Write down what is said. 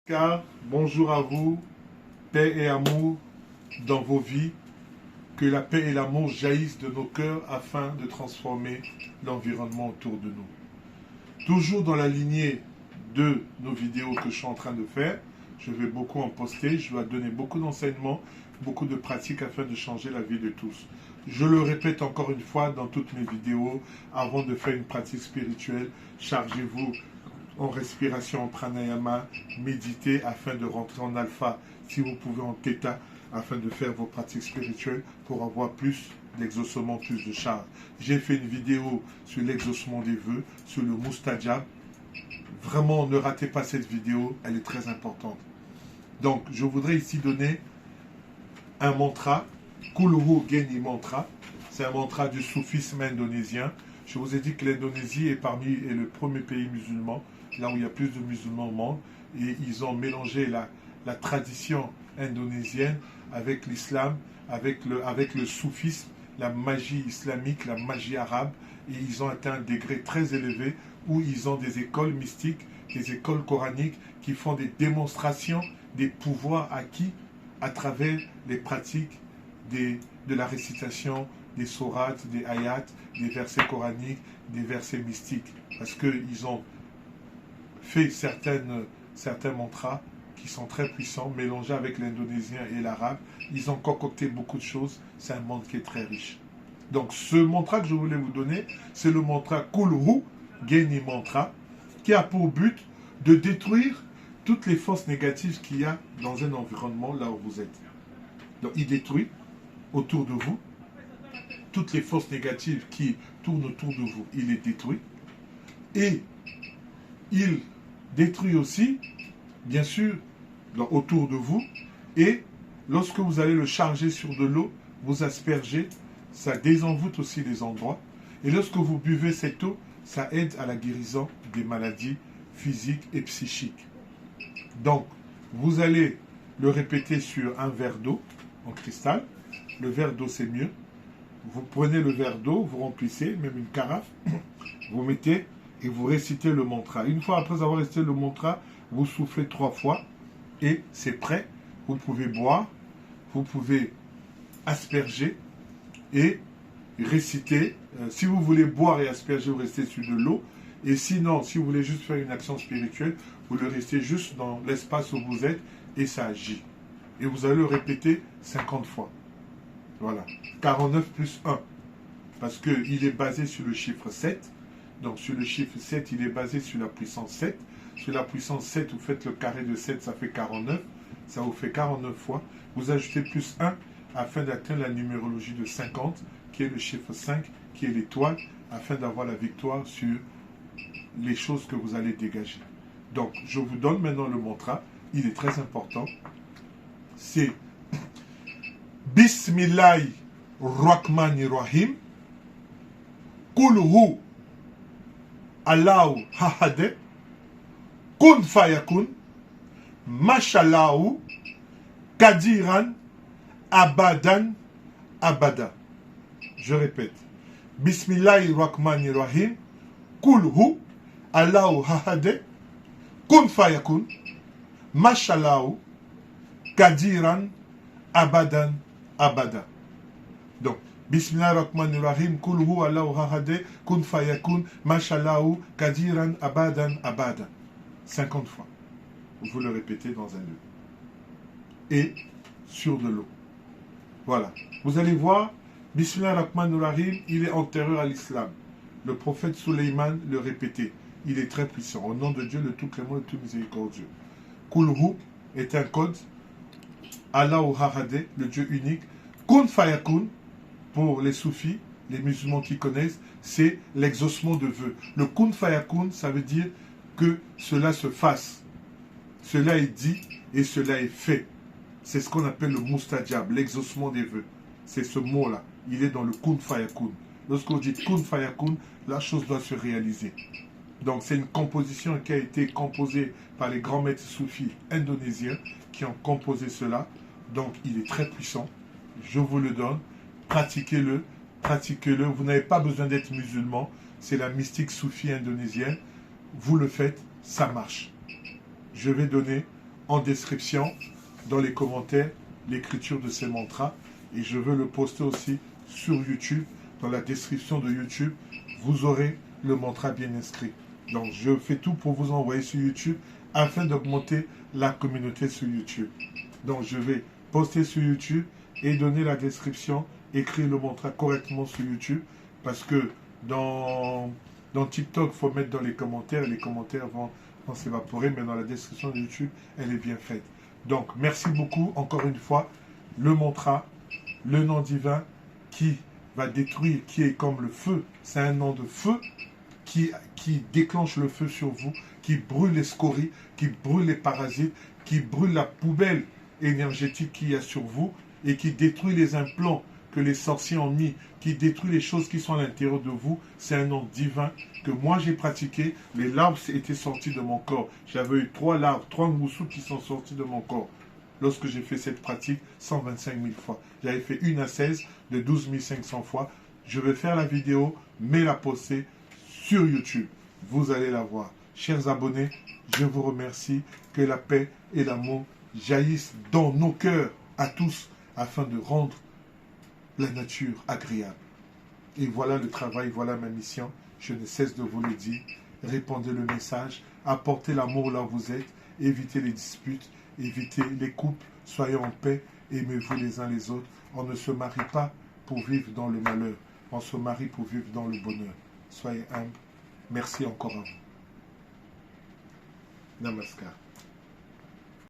Car bonjour à vous, paix et amour dans vos vies, que la paix et l'amour jaillissent de nos cœurs afin de transformer l'environnement autour de nous. Toujours dans la lignée de nos vidéos que je suis en train de faire, je vais beaucoup en poster, je vais donner beaucoup d'enseignements, beaucoup de pratiques afin de changer la vie de tous. Je le répète encore une fois dans toutes mes vidéos, avant de faire une pratique spirituelle, chargez-vous en respiration, en pranayama, méditez afin de rentrer en alpha, si vous pouvez en theta, afin de faire vos pratiques spirituelles pour avoir plus d'exaucement, plus de charge. J'ai fait une vidéo sur l'exaucement des vœux, sur le mustajab. Vraiment, ne ratez pas cette vidéo, elle est très importante. Donc, je voudrais ici donner un mantra, Kulhu Geni Mantra. C'est un mantra du soufisme indonésien. Je vous ai dit que l'Indonésie est le premier pays musulman, là où il y a plus de musulmans au monde, et ils ont mélangé la tradition indonésienne avec l'islam, avec le soufisme, la magie islamique, la magie arabe, et ils ont atteint un degré très élevé où ils ont des écoles mystiques, des écoles coraniques qui font des démonstrations des pouvoirs acquis à travers les pratiques de la récitation des sourates, des ayats, des versets coraniques, des versets mystiques. Parce qu'ils ont fait certains mantras qui sont très puissants, mélangés avec l'indonésien et l'arabe. Ils ont concocté beaucoup de choses. C'est un monde qui est très riche. Donc ce mantra que je voulais vous donner, c'est le mantra Kulhu Geni Mantra, qui a pour but de détruire toutes les forces négatives qu'il y a dans un environnement là où vous êtes. Donc il détruit autour de vous toutes les forces négatives qui tournent autour de vous, il les détruit. Et il détruit aussi, bien sûr, autour de vous. Et lorsque vous allez le charger sur de l'eau, vous aspergez, ça désenvoûte aussi les endroits. Et lorsque vous buvez cette eau, ça aide à la guérison des maladies physiques et psychiques. Donc, vous allez le répéter sur un verre d'eau en cristal. Le verre d'eau, c'est mieux. Vous prenez le verre d'eau, vous remplissez, même une carafe, vous mettez et vous récitez le mantra. Une fois après avoir récité le mantra, vous soufflez 3 fois et c'est prêt. Vous pouvez boire, vous pouvez asperger et réciter. Si vous voulez boire et asperger, vous restez sur de l'eau. Et sinon, si vous voulez juste faire une action spirituelle, vous le restez juste dans l'espace où vous êtes et ça agit. Et vous allez le répéter 50 fois. Voilà. 49 plus 1. Parce qu'il est basé sur le chiffre 7. Donc sur le chiffre 7, il est basé sur la puissance 7. Sur la puissance 7, vous faites le carré de 7, ça fait 49. Ça vous fait 49 fois. Vous ajoutez plus 1 afin d'atteindre la numérologie de 50, qui est le chiffre 5, qui est l'étoile, afin d'avoir la victoire sur les choses que vous allez dégager. Donc, je vous donne maintenant le mantra. Il est très important. C'est Bismillahi Rahmani Rahim. Kulhu Allahu Ahad. Kun Fayakun. Mashallahu Kadiran Abadan Abada. Je répète. Bismillahi Rahmani Rahim. Kulhu Allahu Ahad. Kun Fayakun. Mashallahu Kadiran Abadan Abada. Donc, Bismillahirrahmanirrahim, Kulhu Allahu Ahad, Kun Fayakun, Mashallahu, Kadiran, Abadan, Abada. 50 fois. Vous le répétez dans un lieu. Et sur de l'eau. Voilà. Vous allez voir, Bismillahirrahmanirrahim, il est antérieur à l'islam. Le prophète Suleiman le répétait. Il est très puissant. Au nom de Dieu, le tout clément, le tout miséricordieux. Kulhu est un code. Allahu Ahad, le Dieu unique. Kun Fayakun, pour les soufis, les musulmans qui connaissent, c'est l'exaucement de vœux. Le Kun Fayakun, ça veut dire que cela se fasse. Cela est dit et cela est fait. C'est ce qu'on appelle le mustajab, l'exaucement des vœux. C'est ce mot-là. Il est dans le Kun Fayakun. Lorsqu'on dit Kun Fayakun, la chose doit se réaliser. Donc c'est une composition qui a été composée par les grands maîtres soufis indonésiens qui ont composé cela. Donc il est très puissant. Je vous le donne. Pratiquez-le. Pratiquez-le. Vous n'avez pas besoin d'être musulman. C'est la mystique soufie indonésienne. Vous le faites, ça marche. Je vais donner en description, dans les commentaires, l'écriture de ces mantras. Et je veux le poster aussi sur YouTube. Dans la description de YouTube, vous aurez le mantra bien inscrit. Donc, je fais tout pour vous envoyer sur YouTube afin d'augmenter la communauté sur YouTube. Donc, je vais poster sur YouTube et donner la description, écrire le mantra correctement sur YouTube. Parce que dans TikTok, il faut mettre dans les commentaires. Les commentaires vont s'évaporer, mais dans la description de YouTube, elle est bien faite. Donc, merci beaucoup, encore une fois. Le mantra, le nom divin qui va détruire, qui est comme le feu. C'est un nom de feu qui déclenche le feu sur vous, qui brûle les scories, qui brûle les parasites, qui brûle la poubelle énergétique qu'il y a sur vous et qui détruit les implants que les sorciers ont mis, qui détruit les choses qui sont à l'intérieur de vous. C'est un nom divin que moi j'ai pratiqué. Les larves étaient sorties de mon corps. J'avais eu 3 larves, 3 moussous qui sont sortis de mon corps. Lorsque j'ai fait cette pratique 125 000 fois. J'avais fait une à 16 de 12 500 fois. Je vais faire la vidéo, mais la poster sur YouTube. Vous allez la voir. Chers abonnés, je vous remercie. Que la paix et l'amour jaillissent dans nos cœurs à tous afin de rendre la nature agréable. Et voilà le travail, voilà ma mission. Je ne cesse de vous le dire. Répandez le message, apportez l'amour là où vous êtes, évitez les disputes, évitez les couples, soyez en paix, aimez-vous les uns les autres. On ne se marie pas pour vivre dans le malheur, on se marie pour vivre dans le bonheur. Soyez humbles. Merci encore à vous. Namaskar.